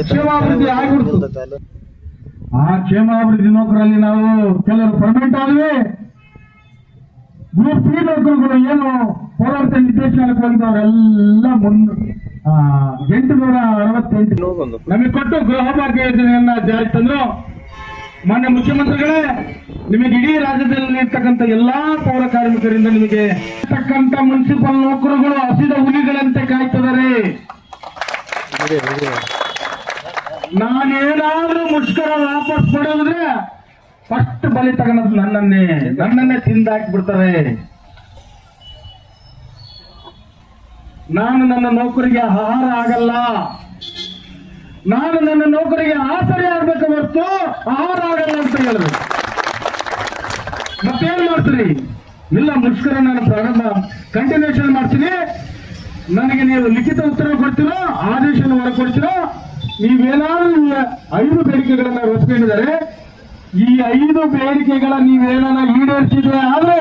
ಕ್ಷೇಮಾಭಿವೃದ್ಧಿ ಆಗಿಬಿಡ್ತು. ಆ ಕ್ಷೇಮಾಭಿವೃದ್ಧಿ ನೌಕರಲ್ಲಿ ನಾವು ಕೆಲವರು ಪರ್ಮನೆಂಟ್ ಆದ್ವಿ. ಗ್ರೂಪ್ 3 ನೌಕರುಗಳು ಏನು ಹೋರಾಟ ನಿರ್ದೇಶನಾಲಯಕ್ಕೆ ಹೋಗಿದ್ದವರೆಲ್ಲ 868 ನಮಗೆ ಕೊಟ್ಟು ಗೃಹ ಭಾಗ್ಯ ಯೋಜನೆಯನ್ನ ಜಾರಿ ತಂದ್ರು. ಮಾನ್ಯ ಮುಖ್ಯಮಂತ್ರಿಗಳೇ, ನಿಮಗೆ ಇಡೀ ರಾಜ್ಯದಲ್ಲಿ ಇರ್ತಕ್ಕಂಥ ಎಲ್ಲಾ ಪೌರ ಕಾರ್ಮಿಕರಿಂದ ನಿಮಗೆ ಇರ್ತಕ್ಕಂಥ ಮುನ್ಸಿಪಲ್ ನೌಕರುಗಳು ಹಸಿದ ಹುಲಿಗಳಂತೆ ಕಾಯ್ತಿದ್ದಾರೆ. ನಾನೇನಾದ್ರೂ ಮುಷ್ಕರ ವಾಪಸ್ ಪಡೆದ್ರೆ ಫಸ್ಟ್ ಬಲಿ ತಗೊಂಡು ನನ್ನನ್ನೇ ತಿಂದಾಕ್ಬಿಡ್ತಾರೆ. ನಾನು ನನ್ನ ನೌಕರಿಗೆ ಆಹಾರ ಆಗಲ್ಲ, ನಾನು ನನ್ನ ನೌಕರಿಗೆ ಆಸರೆ ಆಗ್ಬೇಕು ಹೊರತು ಆಹಾರ ಆಗಲ್ಲ ಅಂತ ಹೇಳಿದ್ರು. ಮತ್ತೇನ್ ಮಾಡ್ತೀರಿ? ಇಲ್ಲ, ಮುಷ್ಕರ ನಾನು ಪ್ರಾರಂಭ ಕಂಟಿನ್ಯೂಷನ್ ಮಾಡ್ತೀನಿ. ನನಗೆ ನೀವು ಲಿಖಿತ ಉತ್ತರ ಕೊಡ್ತೀರೋ, ಆದೇಶನ ಹೊರ ಕೊಡ್ತೀರೋ, ನೀವೇನಾದ್ರೂ 5 ಬೇಡಿಕೆಗಳನ್ನ ರಚಿಸಿದ್ದಾರೆ. ಈ 5 ಬೇಡಿಕೆಗಳ ನೀವೇನ ಈಡೇರಿಸಿದ್ರೆ ಆದ್ರೆ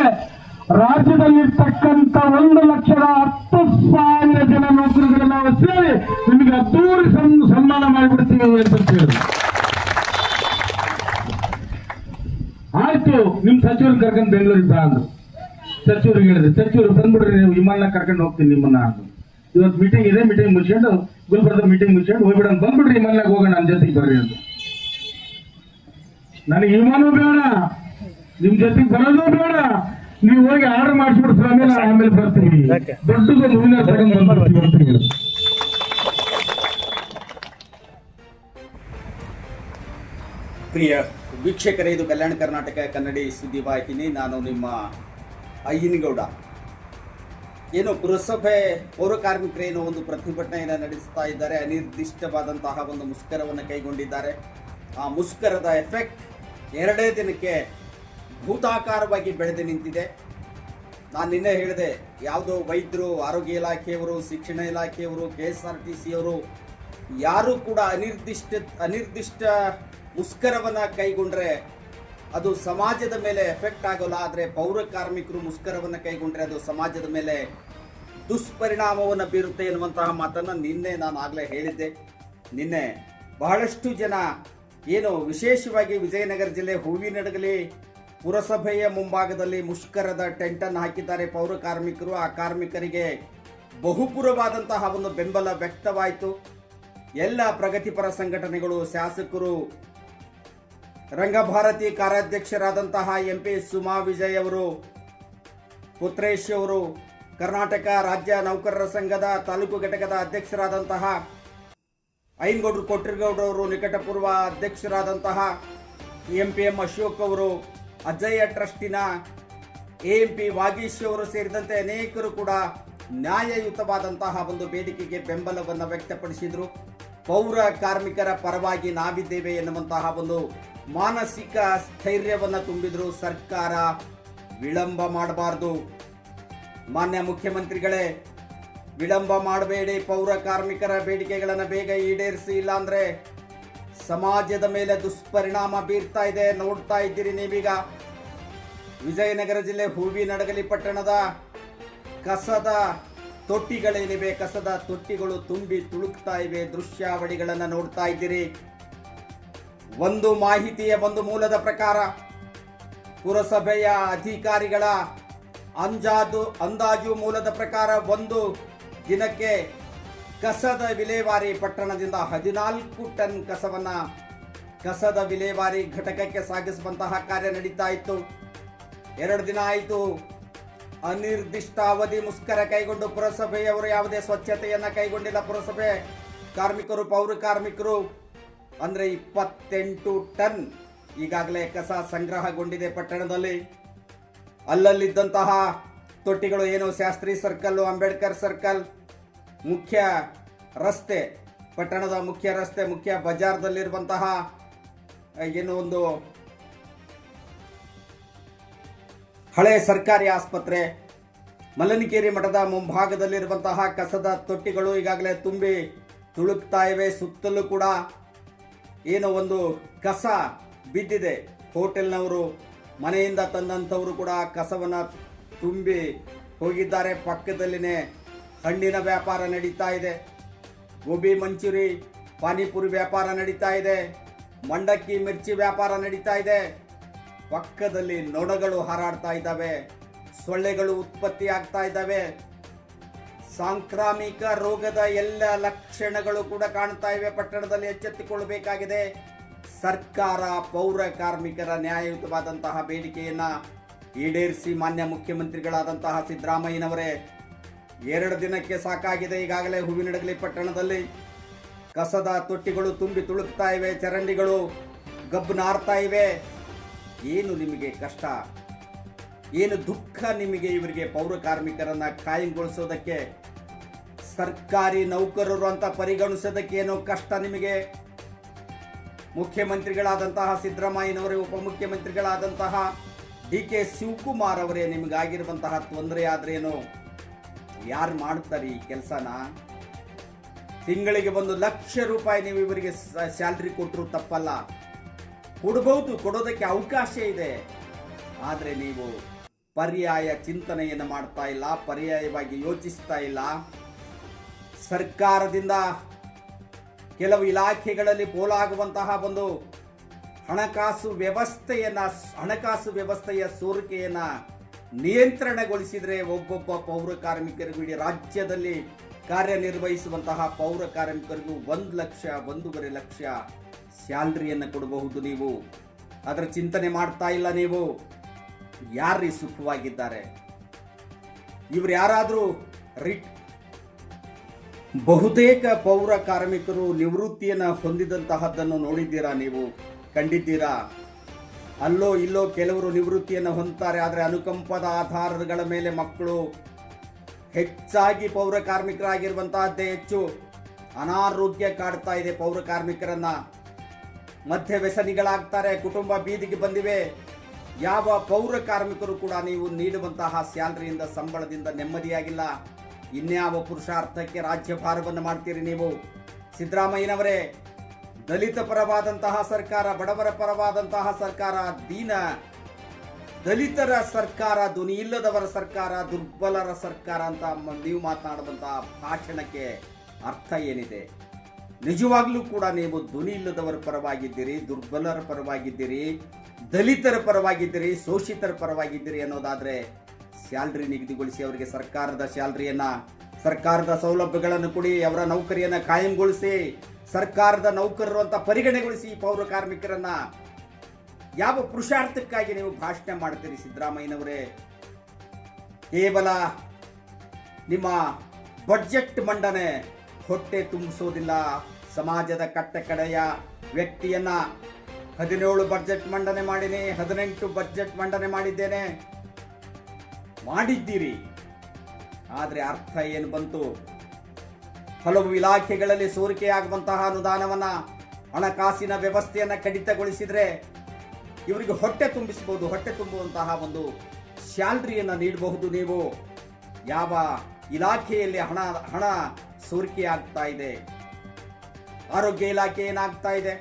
ರಾಜ್ಯದಲ್ಲಿರ್ತಕ್ಕಂಥ 1,10,000 ಜನ ನೌಕರಿಗಳನ್ನ ನಾವು ಸೇರಿ ನಿಮಗೆ ಅದ್ದೂರಿ ಸನ್ಮಾನ ಮಾಡಿಬಿಡ್ತೀವಿ ಅಂತ ಹೇಳಿದ್ರು. ಆಯ್ತು, ನಿಮ್ ಸಚಿವರು ಕರ್ಕೊಂಡು ಬೆಂಗಳೂರಿಗೆ ಬಾ ಅಂದ್ರು. ಸಚಿವರಿಗೆ ಹೇಳಿದ್ರೆ, ಸಚಿವರು ಬಂದ್ಬಿಡ್ರಿ, ನೀವು ವಿಮಾನ ಕರ್ಕೊಂಡು ಹೋಗ್ತೀನಿ ನಿಮ್ಮನ್ನ ಅಂದ್ರು. ಇವತ್ತು ಮೀಟಿಂಗ್ ಇದೆ, ಮೀಟಿಂಗ್ ಮುಗಿಸ್ಕೊಂಡು ಗುಲ್ಬರ್ಗ ಮೀಟಿಂಗ್ ಮುಗಿಸ್ಕೊಂಡು ಹೋಗ್ಬಿಡ, ಬಂದ್ಬಿಡ್ರಿ ವಿಮಾನಕ್ಕೆ ಹೋಗೋಣ, ನನ್ನ ಜೊತೆಗೆ ಬರ್ರಿ ಅಂತ. ನನಗೆ ವಿಮಾನವೂ ಬೇಡ, ನಿಮ್ ಜೊತೆಗೆ ಬರೋದು ಬೇಡ, ನೀವು ಹೋಗಿ ಆರ್ಡರ್ ಮಾಡಿಸ್ಬಿಡ್ತೀರ, ಆಮೇಲೆ ಬರ್ತೀವಿ, ದೊಡ್ಡದು ಹೂವಿನ ತಗೊಂಡು ಬಂದ್ಬಿಡ್ತೀವಿ ಅಂತ ಹೇಳಿದ್ರು. ಪ್ರಿಯ ವೀಕ್ಷಕರೇ, ಇದು ಕಲ್ಯಾಣ ಕರ್ನಾಟಕ ಕನ್ನಡಿ ಸುದ್ದಿ ವಾಹಿನಿ. ನಾನು ನಿಮ್ಮ ಅಯ್ಯನಗೌಡ. ಏನು ಪುರಸಭೆ ಪೌರ ಕಾರ್ಮಿಕರೇನು ಒಂದು ಪ್ರತಿಭಟನೆಯನ್ನು ನಡೆಸ್ತಾ ಇದ್ದಾರೆ. ಅನಿರ್ದಿಷ್ಟವಾದಂತಹ ಒಂದು ಮುಷ್ಕರವನ್ನು ಕೈಗೊಂಡಿದ್ದಾರೆ. ಆ ಮುಷ್ಕರದ ಎಫೆಕ್ಟ್ 2 ದಿನಕ್ಕೆ ಭೂತಾಕಾರವಾಗಿ ಬೆಳೆದು ನಿಂತಿದೆ. ನಾನು ನಿನ್ನೆ ಹೇಳಿದೆ, ಯಾವುದೋ ವೈದ್ಯರು, ಆರೋಗ್ಯ ಇಲಾಖೆಯವರು, ಶಿಕ್ಷಣ ಇಲಾಖೆಯವರು, KSRTC ಅವರು ಯಾರೂ ಕೂಡ ಅನಿರ್ದಿಷ್ಟ ಮುಷ್ಕರವನ್ನು ಕೈಗೊಂಡ್ರೆ ಅದು ಸಮಾಜದ ಮೇಲೆ ಎಫೆಕ್ಟ್ ಆಗೋಲ್ಲ. ಆದರೆ ಪೌರ ಕಾರ್ಮಿಕರು ಮುಷ್ಕರವನ್ನು ಕೈಗೊಂಡ್ರೆ ಅದು ಸಮಾಜದ ಮೇಲೆ ದುಷ್ಪರಿಣಾಮವನ್ನು ಬೀರುತ್ತೆ ಎನ್ನುವಂತಹ ಮಾತನ್ನು ನಿನ್ನೆ ನಾನು ಆಗಲೇ ಹೇಳಿದ್ದೆ. ನಿನ್ನೆ ಬಹಳಷ್ಟು ಜನ ಏನು ವಿಶೇಷವಾಗಿ ವಿಜಯನಗರ ಜಿಲ್ಲೆ ಹೂವಿನಡಗಲಿ ಪುರಸಭೆಯ ಮುಂಭಾಗದಲ್ಲಿ ಮುಷ್ಕರದ ಟೆಂಟನ್ನು ಹಾಕಿದ್ದಾರೆ ಪೌರ ಕಾರ್ಮಿಕರು. ಆ ಕಾರ್ಮಿಕರಿಗೆ ಬಹುಪುರವಾದಂತಹ ಒಂದು ಬೆಂಬಲ ವ್ಯಕ್ತವಾಯಿತು. ಎಲ್ಲ ಪ್ರಗತಿಪರ ಸಂಘಟನೆಗಳು, ಶಾಸಕರು, ರಂಗಭಾರತಿ ಕಾರ್ಯಾಧ್ಯಕ್ಷರಾದಂತಹ MP ಸುಮಾ ವಿಜಯ್ ಅವರು, ಪುತ್ರೇಶ್ ಅವರು, ಕರ್ನಾಟಕ ರಾಜ್ಯ ನೌಕರರ ಸಂಘದ ತಾಲೂಕು ಘಟಕದ ಅಧ್ಯಕ್ಷರಾದಂತಹ ಐನಗೌಡರು ಕೊಟ್ರಿಗೌಡರವರು, ನಿಕಟಪೂರ್ವ ಅಧ್ಯಕ್ಷರಾದಂತಹ MPM ಅಶೋಕ್ ಅವರು, ಅಜಯ ಟ್ರಸ್ಟಿನ AMP ವಾಗೀಶ್ ಅವರು ಸೇರಿದಂತೆ ಅನೇಕರು ಕೂಡ ನ್ಯಾಯಯುತವಾದಂತಹ ಒಂದು ಬೇಡಿಕೆಗೆ ಬೆಂಬಲವನ್ನು ವ್ಯಕ್ತಪಡಿಸಿದರು. ಪೌರ ಕಾರ್ಮಿಕರ ಪರವಾಗಿ ನಾವಿದ್ದೇವೆ ಎನ್ನುವಂತಹ ಒಂದು ಮಾನಸಿಕ ಸ್ಥೈರ್ಯವನ್ನು ತುಂಬಿದ್ರು. ಸರ್ಕಾರ ವಿಳಂಬ ಮಾಡಬಾರದು. ಮಾನ್ಯ ಮುಖ್ಯಮಂತ್ರಿಗಳೇ, ವಿಳಂಬ ಮಾಡಬೇಡಿ, ಪೌರ ಕಾರ್ಮಿಕರ ಬೇಡಿಕೆಗಳನ್ನು ಬೇಗ ಈಡೇರಿಸಿ, ಇಲ್ಲಾಂದ್ರೆ ಸಮಾಜದ ಮೇಲೆ ದುಷ್ಪರಿಣಾಮ ಬೀರ್ತಾ ಇದೆ. ನೋಡ್ತಾ ಇದ್ದೀರಿ ನೀವೀಗ ವಿಜಯನಗರ ಜಿಲ್ಲೆ ಹೂವಿನಡಗಲಿ ಪಟ್ಟಣದ ಕಸದ ತೊಟ್ಟಿಗಳೇನಿವೆ, ಕಸದ ತೊಟ್ಟಿಗಳು ತುಂಬಿ ತುಳುಕ್ತಾ ಇವೆ. ದೃಶ್ಯಾವಳಿಗಳನ್ನು ನೋಡ್ತಾ ಇದ್ದೀರಿ. ಒಂದು ಮಾಹಿತಿಯ ಒಂದು ಮೂಲದ ಪ್ರಕಾರ ಪುರಸಭೆಯ ಅಧಿಕಾರಿಗಳ ಅಂದಾಜು ಮೂಲದ ಪ್ರಕಾರ ಒಂದು ದಿನಕ್ಕೆ ಕಸದ ವಿಲೇವಾರಿ ಪಟ್ಟಣದಿಂದ 14 ಟನ್ ಕಸದ ವಿಲೇವಾರಿ ಘಟಕಕ್ಕೆ ಸಾಗಿಸುವಂತಹ ಕಾರ್ಯ ನಡೀತಾ ಇತ್ತು. 2 ದಿನ ಆಯಿತು. ಅನಿರ್ದಿಷ್ಟಾವಧಿ ಮುಷ್ಕರ ಕೈಗೊಂಡು ಪುರಸಭೆಯವರು ಯಾವುದೇ ಸ್ವಚ್ಛತೆಯನ್ನು ಕೈಗೊಂಡಿಲ್ಲ. ಪುರಸಭೆ ಕಾರ್ಮಿಕರು, ಪೌರ ಕಾರ್ಮಿಕರು ಅಂದರೆ 28 ಟನ್ ಈಗಾಗಲೇ ಕಸ ಸಂಗ್ರಹಗೊಂಡಿದೆ ಪಟ್ಟಣದಲ್ಲಿ. ಅಲ್ಲಲ್ಲಿದ್ದಂತಹ ತೊಟ್ಟಿಗಳು ಏನು ಶಾಸ್ತ್ರಿ ಸರ್ಕಲ್, ಅಂಬೇಡ್ಕರ್ ಸರ್ಕಲ್, ಮುಖ್ಯ ರಸ್ತೆ, ಪಟ್ಟಣದ ಮುಖ್ಯ ರಸ್ತೆ, ಮುಖ್ಯ ಬಜಾರ್ದಲ್ಲಿರುವಂತಹ ಏನು ಒಂದು ಹಳೆ ಸರ್ಕಾರಿ ಆಸ್ಪತ್ರೆ, ಮಲ್ಲನಿಕೇರಿ ಮಠದ ಮುಂಭಾಗದಲ್ಲಿರುವಂತಹ ಕಸದ ತೊಟ್ಟಿಗಳು ಈಗಾಗಲೇ ತುಂಬಿ ತುಳುಕ್ತಾ ಇವೆ. ಸುತ್ತಲೂ ಕೂಡ ಏನೋ ಒಂದು ಕಸ ಬಿದ್ದಿದೆ. ಹೋಟೆಲ್ನವರು, ಮನೆಯಿಂದ ತಂದಂಥವರು ಕೂಡ ಕಸವನ್ನು ತುಂಬಿ ಹೋಗಿದ್ದಾರೆ. ಪಕ್ಕದಲ್ಲಿನೇ ಹಣ್ಣಿನ ವ್ಯಾಪಾರ ನಡೀತಾ ಇದೆ. ಗೋಬಿ ಮಂಚೂರಿ, ಪಾನಿಪುರಿ ವ್ಯಾಪಾರ ನಡೀತಾ ಇದೆ, ಮಂಡಕ್ಕಿ ಮಿರ್ಚಿ ವ್ಯಾಪಾರ ನಡೀತಾ ಇದೆ. ಪಕ್ಕದಲ್ಲಿ ನೊಣಗಳು ಹಾರಾಡ್ತಾ ಇದ್ದಾವೆ, ಸೊಳ್ಳೆಗಳು ಉತ್ಪತ್ತಿ ಆಗ್ತಾ ಇದ್ದಾವೆ. ಸಾಂಕ್ರಾಮಿಕ ರೋಗದ ಎಲ್ಲ ಲಕ್ಷಣಗಳು ಕೂಡ ಕಾಣ್ತಾ ಇವೆ. ಪಟ್ಟಣದಲ್ಲಿ ಎಚ್ಚೆತ್ತುಕೊಳ್ಳಬೇಕಾಗಿದೆ. ಸರ್ಕಾರ ಪೌರ ಕಾರ್ಮಿಕರ ನ್ಯಾಯಯುತವಾದಂತಹ ಬೇಡಿಕೆಯನ್ನ ಈಡೇರಿಸಿ ಮಾನ್ಯ ಮುಖ್ಯಮಂತ್ರಿಗಳಾದಂತಹ ಸಿದ್ದರಾಮಯ್ಯನವರೇ, 2 ದಿನಕ್ಕೆ ಸಾಕಾಗಿದೆ. ಈಗಾಗಲೇ ಹೂವಿನಡಗಲಿ ಪಟ್ಟಣದಲ್ಲಿ ಕಸದ ತೊಟ್ಟಿಗಳು ತುಂಬಿ ತುಳುಕ್ತಾ ಇವೆ, ಚರಂಡಿಗಳು ಗಬ್ಬು ನಾರ್ತಾ ಇವೆ. ಏನು ನಿಮಗೆ ಕಷ್ಟ, ಏನು ದುಃಖ ನಿಮಗೆ ಇವರಿಗೆ ಪೌರ ಕಾರ್ಮಿಕರನ್ನ ಕಾಯಂಗೊಳಿಸೋದಕ್ಕೆ, ಸರ್ಕಾರಿ ನೌಕರರು ಅಂತ ಪರಿಗಣಿಸೋದಕ್ಕೆ ಏನೋ ಕಷ್ಟ ನಿಮಗೆ? ಮುಖ್ಯಮಂತ್ರಿಗಳಾದಂತಹ ಸಿದ್ದರಾಮಯ್ಯನವರೇ, ಉಪಮುಖ್ಯಮಂತ್ರಿಗಳಾದಂತಹ DK ಶಿವಕುಮಾರ್ ಅವರೇ, ನಿಮಗಾಗಿರುವಂತಹ ತೊಂದರೆ ಆದ್ರೇನು? ಯಾರು ಮಾಡ್ತಾರೆ ಈ ಕೆಲಸನ? ತಿಂಗಳಿಗೆ 1 ಲಕ್ಷ ರೂಪಾಯಿ ನೀವು ಇವರಿಗೆ ಸ್ಯಾಲ್ರಿ ಕೊಟ್ಟರು ತಪ್ಪಲ್ಲ, ಕೊಡಬಹುದು, ಕೊಡೋದಕ್ಕೆ ಅವಕಾಶ ಇದೆ. ಆದರೆ ನೀವು ಪರ್ಯಾಯ ಚಿಂತನೆಯನ್ನು ಮಾಡ್ತಾ ಇಲ್ಲ, ಪರ್ಯಾಯವಾಗಿ ಯೋಚಿಸ್ತಾ ಇಲ್ಲ. ಸರ್ಕಾರದಿಂದ ಕೆಲವು ಇಲಾಖೆಗಳಲ್ಲಿ ಪೋಲಾಗುವಂತಹ ಒಂದು ಹಣಕಾಸು ವ್ಯವಸ್ಥೆಯ ಸೋರಿಕೆಯನ್ನ ನಿಯಂತ್ರಣಗೊಳಿಸಿದರೆ ಒಬ್ಬೊಬ್ಬ ಪೌರ ಕಾರ್ಮಿಕರಿಗೂ, ಇಡೀ ರಾಜ್ಯದಲ್ಲಿ ಕಾರ್ಯನಿರ್ವಹಿಸುವಂತಹ ಪೌರ ಕಾರ್ಮಿಕರಿಗೂ 1 ಲಕ್ಷ 1.5 ಲಕ್ಷ ಸ್ಯಾಲ್ರಿಯನ್ನು ಕೊಡಬಹುದು. ನೀವು ಅದರ ಚಿಂತನೆ ಮಾಡ್ತಾ ಇಲ್ಲ. ನೀವು ಯಾರು ಸುಖವಾಗಿದ್ದಾರೆ? ಇವರು ಯಾರಾದರೂ ಬಹುತೇಕ ಪೌರ ಕಾರ್ಮಿಕರು ನಿವೃತ್ತಿಯನ್ನು ಹೊಂದಿದಂತಹದ್ದನ್ನು ನೋಡಿದ್ದೀರಾ? ನೀವು ಕಂಡಿದ್ದೀರಾ? ಅಲ್ಲೋ ಇಲ್ಲೋ ಕೆಲವರು ನಿವೃತ್ತಿಯನ್ನು ಹೊಂದುತ್ತಾರೆ, ಆದರೆ ಅನುಕಂಪದ ಆಧಾರಗಳ ಮೇಲೆ ಮಕ್ಕಳು ಹೆಚ್ಚಾಗಿ ಪೌರ ಕಾರ್ಮಿಕರಾಗಿರುವಂತಹದ್ದೇ ಹೆಚ್ಚು. ಅನಾರೋಗ್ಯ ಕಾಡ್ತಾ ಇದೆ ಪೌರ ಕಾರ್ಮಿಕರನ್ನ, ಮಧ್ಯ ವ್ಯಸನಿಗಳಾಗ್ತಾರೆ, ಕುಟುಂಬ ಬೀದಿಗೆ ಬಂದಿವೆ. ಯಾವ ಪೌರ ಕಾರ್ಮಿಕರು ಕೂಡ ನೀವು ನೀಡುವಂತಹ ಸ್ಯಾಲರಿಯಿಂದ, ಸಂಬಳದಿಂದ ನೆಮ್ಮದಿಯಾಗಿಲ್ಲ. ಇನ್ಯಾವ ಪುರುಷಾರ್ಥಕ್ಕೆ ರಾಜ್ಯಭಾರವನ್ನು ಮಾಡ್ತೀರಿ ನೀವು? ಸಿದ್ದರಾಮಯ್ಯನವರೇ, ದಲಿತ ಪರವಾದಂತಹ ಸರ್ಕಾರ, ಬಡವರ ಪರವಾದಂತಹ ಸರ್ಕಾರ, ದಲಿತರ ಸರ್ಕಾರ, ಧ್ವನಿ ಇಲ್ಲದವರ ಸರ್ಕಾರ, ದುರ್ಬಲರ ಸರ್ಕಾರ ಅಂತ ನೀವು ಮಾತನಾಡುವಂತಹ ಭಾಷಣಕ್ಕೆ ಅರ್ಥ ಏನಿದೆ? ನಿಜವಾಗ್ಲೂ ಕೂಡ ನೀವು ಧ್ವನಿ ಇಲ್ಲದವರ ಪರವಾಗಿದ್ದೀರಿ, ದುರ್ಬಲರ ಪರವಾಗಿದ್ದೀರಿ, ದಲಿತರ ಪರವಾಗಿದ್ದೀರಿ, ಶೋಷಿತರ ಪರವಾಗಿದ್ದೀರಿ ಅನ್ನೋದಾದ್ರೆ ಸ್ಯಾಲ್ರಿ ನಿಗದಿಗೊಳಿಸಿ, ಅವರಿಗೆ ಸರ್ಕಾರದ ಸ್ಯಾಲ್ರಿಯನ್ನ, ಸರ್ಕಾರದ ಸೌಲಭ್ಯಗಳನ್ನು ಕೊಡಿ, ಅವರ ನೌಕರಿಯನ್ನ ಕಾಯಂಗೊಳಿಸಿ, ಸರ್ಕಾರದ ನೌಕರರು ಅಂತ ಪರಿಗಣೆಗೊಳಿಸಿ ಈ ಪೌರ ಕಾರ್ಮಿಕರನ್ನ. ಯಾವ ಪುರುಷಾರ್ಥಕ್ಕಾಗಿ ನೀವು ಭಾಷಣ ಮಾಡ್ತೀರಿ ಸಿದ್ದರಾಮಯ್ಯನವರೇ? ಕೇವಲ ನಿಮ್ಮ ಬಡ್ಜೆಟ್ ಮಂಡನೆ ಹೊಟ್ಟೆ ತುಂಬಿಸೋದಿಲ್ಲ. ಸಮಾಜದ ಕಟ್ಟಕಡೆಯ ವ್ಯಕ್ತಿಯನ್ನ 17 ಬಡ್ಜೆಟ್ ಮಂಡನೆ ಮಾಡಿನಿ, 18 ಬಡ್ಜೆಟ್ ಮಂಡನೆ ಮಾಡಿದ್ದೀರಿ. ಆದರೆ ಅರ್ಥ ಏನು ಬಂತು? ಹಲವು ಇಲಾಖೆಗಳಲ್ಲಿ ಸೋರಿಕೆಯಾಗುವಂತಹ ಅನುದಾನವನ್ನ, ಹಣಕಾಸಿನ ವ್ಯವಸ್ಥೆಯನ್ನ ಕಡಿತಗೊಳಿಸಿದ್ರೆ ಇವರಿಗೆ ಹೊಟ್ಟೆ ತುಂಬಿಸಬಹುದು, ಹೊಟ್ಟೆ ತುಂಬುವಂತಹ ಒಂದು ಸ್ಯಾಲ್ರಿಯನ್ನ ನೀಡಬಹುದು. ನೀವು ಯಾವ ಇಲಾಖೆಯಲ್ಲಿ ಹಣ ಸೋರಿಕೆ ಆಗ್ತಾ ಇದೆ? ಆರೋಗ್ಯ ಇಲಾಖೆ ಏನಾಗ್ತಾ ಇದೆ?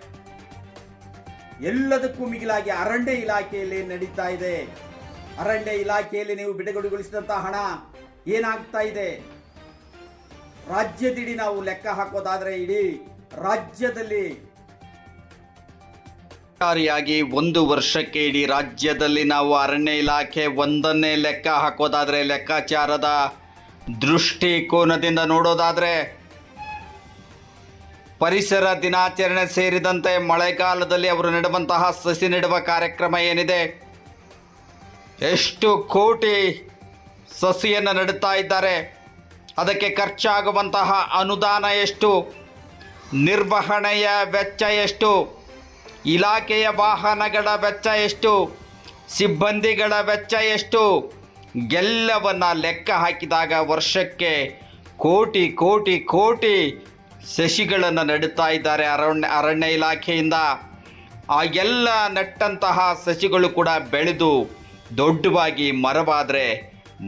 ಎಲ್ಲದಕ್ಕೂ ಮಿಗಿಲಾಗಿ ಅರಣ್ಯ ಇಲಾಖೆಯಲ್ಲಿ ನಡೀತಾ ಇದೆ. ಅರಣ್ಯ ಇಲಾಖೆಯಲ್ಲಿ ನೀವು ಬಿಡುಗಡೆಗೊಳಿಸಿದಂತಹ ಹಣ ಏನಾಗ್ತಾ ಇದೆ? ರಾಜ್ಯದಿಡೀ ನಾವು ಲೆಕ್ಕ ಹಾಕೋದಾದ್ರೆ ಇಡೀ ರಾಜ್ಯದಲ್ಲಿ ಒಟ್ಟಾರೆಯಾಗಿ 1 ವರ್ಷಕ್ಕೆ ಇಡೀ ರಾಜ್ಯದಲ್ಲಿ ನಾವು ಅರಣ್ಯ ಇಲಾಖೆ ಒಂದನ್ನೇ ಲೆಕ್ಕ ಹಾಕೋದಾದ್ರೆ, ಲೆಕ್ಕಾಚಾರದ ದೃಷ್ಟಿಕೋನದಿಂದ ನೋಡೋದಾದ್ರೆ, ಪರಿಸರ ದಿನಾಚರಣೆ ಸೇರಿದಂತೆ ಮಳೆಗಾಲದಲ್ಲಿ ಅವರು ನೆಡುವಂತಹ ಸಸಿ ನೆಡುವ ಕಾರ್ಯಕ್ರಮ ಏನಿದೆ, ಎಷ್ಟು ಕೋಟಿ ಸಸಿಯನ್ನು ನೆಡುತ್ತಾ ಇದ್ದಾರೆ, ಅದಕ್ಕೆ ಖರ್ಚಾಗುವಂತಹ ಅನುದಾನ ಎಷ್ಟು, ನಿರ್ವಹಣೆಯ ವೆಚ್ಚ ಎಷ್ಟು, ಇಲಾಖೆಯ ವಾಹನಗಳ ವೆಚ್ಚ ಎಷ್ಟು, ಸಿಬ್ಬಂದಿಗಳ ವೆಚ್ಚ ಎಷ್ಟು, ಎಲ್ಲವನ್ನ ಲೆಕ್ಕ ಹಾಕಿದಾಗ ವರ್ಷಕ್ಕೆ ಕೋಟಿ ಕೋಟಿ ಕೋಟಿ ಸಸಿಗಳನ್ನು ನೆಡುತ್ತಾ ಇದ್ದಾರೆ ಅರಣ್ಯ ಇಲಾಖೆಯಿಂದ. ಆ ಎಲ್ಲ ನೆಟ್ಟಂತಹ ಸಸಿಗಳು ಕೂಡ ಬೆಳೆದು ದೊಡ್ಡವಾಗಿ ಮರವಾದರೆ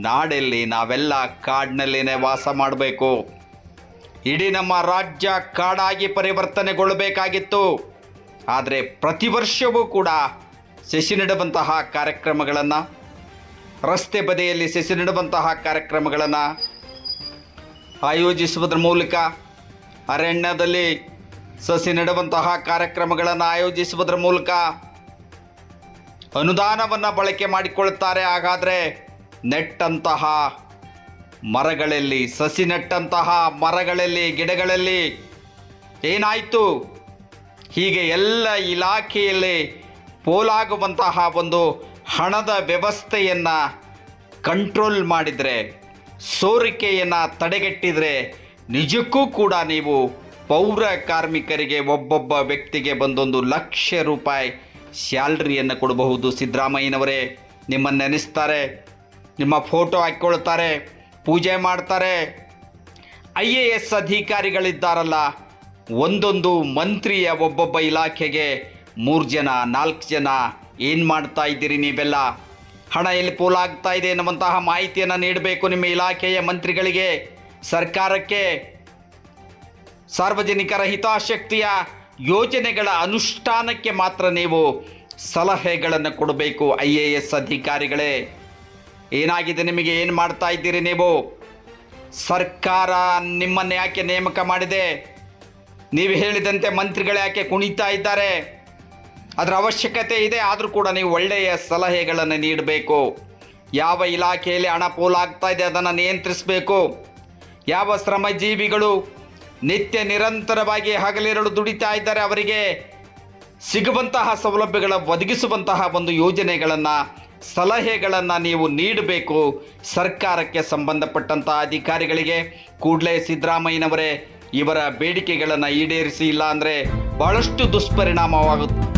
ನಾಡಲ್ಲಿ ನಾವೆಲ್ಲ ಕಾಡಿನಲ್ಲಿನೇ ವಾಸ ಮಾಡಬೇಕು. ಇಡೀ ನಮ್ಮ ರಾಜ್ಯ ಕಾಡಾಗಿ ಪರಿವರ್ತನೆಗೊಳ್ಳಬೇಕಾಗಿತ್ತು. ಆದರೆ ಪ್ರತಿ ವರ್ಷವೂ ಕೂಡ ಸಸಿ ನೆಡುವಂತಹ ಕಾರ್ಯಕ್ರಮಗಳನ್ನು, ರಸ್ತೆ ಬದಿಯಲ್ಲಿ ಸಸಿ ನೆಡುವಂತಹ ಕಾರ್ಯಕ್ರಮಗಳನ್ನು ಆಯೋಜಿಸುವುದರ ಮೂಲಕ ಅರಣ್ಯದಲ್ಲಿ ಸಸಿ ನೆಡುವಂತಹ ಕಾರ್ಯಕ್ರಮಗಳನ್ನು ಆಯೋಜಿಸುವುದರ ಮೂಲಕ ಅನುದಾನವನ್ನು ಬಳಕೆ ಮಾಡಿಕೊಳ್ಳುತ್ತಾರೆ. ಹಾಗಾದರೆ ನೆಟ್ಟಂತಹ ಮರಗಳಲ್ಲಿ, ಸಸಿ ನೆಟ್ಟಂತಹ ಮರಗಳಲ್ಲಿ, ಗಿಡಗಳಲ್ಲಿ ಏನಾಯಿತು? ಹೀಗೆ ಎಲ್ಲ ಇಲಾಖೆಯಲ್ಲಿ ಪೋಲಾಗುವಂತಹ ಒಂದು ಹಣದ ವ್ಯವಸ್ಥೆಯನ್ನು ಕಂಟ್ರೋಲ್ ಮಾಡಿದರೆ, ಸೋರಿಕೆಯನ್ನು ತಡೆಗಟ್ಟಿದರೆ ನಿಜಕ್ಕೂ ಕೂಡ ನೀವು ಪೌರ ಕಾರ್ಮಿಕರಿಗೆ ಒಬ್ಬೊಬ್ಬ ವ್ಯಕ್ತಿಗೆ ಬಂದೊಂದು ₹1,00,000 ಸ್ಯಾಲ್ರಿಯನ್ನು ಕೊಡಬಹುದು. ಸಿದ್ದರಾಮಯ್ಯನವರೇ ನಿಮ್ಮನ್ನು ನೆನೆಸ್ತಾರೆ, ನಿಮ್ಮ ಫೋಟೋ ಹಾಕ್ಕೊಳ್ತಾರೆ, ಪೂಜೆ ಮಾಡ್ತಾರೆ. IAS ಅಧಿಕಾರಿಗಳಿದ್ದಾರಲ್ಲ, ಒಂದೊಂದು ಮಂತ್ರಿಯ ಒಬ್ಬೊಬ್ಬ ಇಲಾಖೆಗೆ 3 ಜನ 4 ಜನ ಏನು ಮಾಡ್ತಾ ಇದ್ದೀರಿ ನೀವೆಲ್ಲ? ಹಣ ಎಲ್ಲಿ ಪೋಲಾಗ್ತಾ ಇದೆ ಎನ್ನುವಂತಹ ಮಾಹಿತಿಯನ್ನು ನೀಡಬೇಕು ನಿಮ್ಮ ಇಲಾಖೆಯ ಮಂತ್ರಿಗಳಿಗೆ, ಸರ್ಕಾರಕ್ಕೆ. ಸಾರ್ವಜನಿಕರ ಹಿತಾಸಕ್ತಿಯ ಯೋಜನೆಗಳ ಅನುಷ್ಠಾನಕ್ಕೆ ಮಾತ್ರ ನೀವು ಸಲಹೆಗಳನ್ನು ಕೊಡಬೇಕು. IAS ಅಧಿಕಾರಿಗಳೇ, ಏನಾಗಿದೆ ನಿಮಗೆ? ಏನು ಮಾಡ್ತಾ ಇದ್ದೀರಿ ನೀವು? ಸರ್ಕಾರ ನಿಮ್ಮನ್ನು ಯಾಕೆ ನೇಮಕ ಮಾಡಿದೆ? ನೀವು ಹೇಳಿದಂತೆ ಮಂತ್ರಿಗಳು ಯಾಕೆ ಕುಣಿತಾ ಇದ್ದಾರೆ? ಅದರ ಅವಶ್ಯಕತೆ ಇದೆ. ಆದರೂ ಕೂಡ ನೀವು ಒಳ್ಳೆಯ ಸಲಹೆಗಳನ್ನು ನೀಡಬೇಕು. ಯಾವ ಇಲಾಖೆಯಲ್ಲಿ ಹಣ ಪೋಲಾಗ್ತಾ ಇದೆ ಅದನ್ನು ನಿಯಂತ್ರಿಸಬೇಕು. ಯಾವ ಶ್ರಮಜೀವಿಗಳು ನಿತ್ಯ ನಿರಂತರವಾಗಿ ಹಗಲಿರುಳು ದುಡಿತಾ ಇದ್ದಾರೆ ಅವರಿಗೆ ಸಿಗುವಂತಹ ಸೌಲಭ್ಯಗಳ ಒದಗಿಸುವಂತಹ ಒಂದು ಯೋಜನೆಗಳನ್ನು, ಸಲಹೆಗಳನ್ನು ನೀವು ನೀಡಬೇಕು ಸರ್ಕಾರಕ್ಕೆ ಸಂಬಂಧಪಟ್ಟಂತಹ ಅಧಿಕಾರಿಗಳಿಗೆ. ಕೂಡಲೇ ಸಿದ್ದರಾಮಯ್ಯನವರೇ ಇವರ ಬೇಡಿಕೆಗಳನ್ನು ಈಡೇರಿಸಿ, ಇಲ್ಲ ಅಂದರೆ ಬಹಳಷ್ಟು ದುಷ್ಪರಿಣಾಮವಾಗುತ್ತೆ.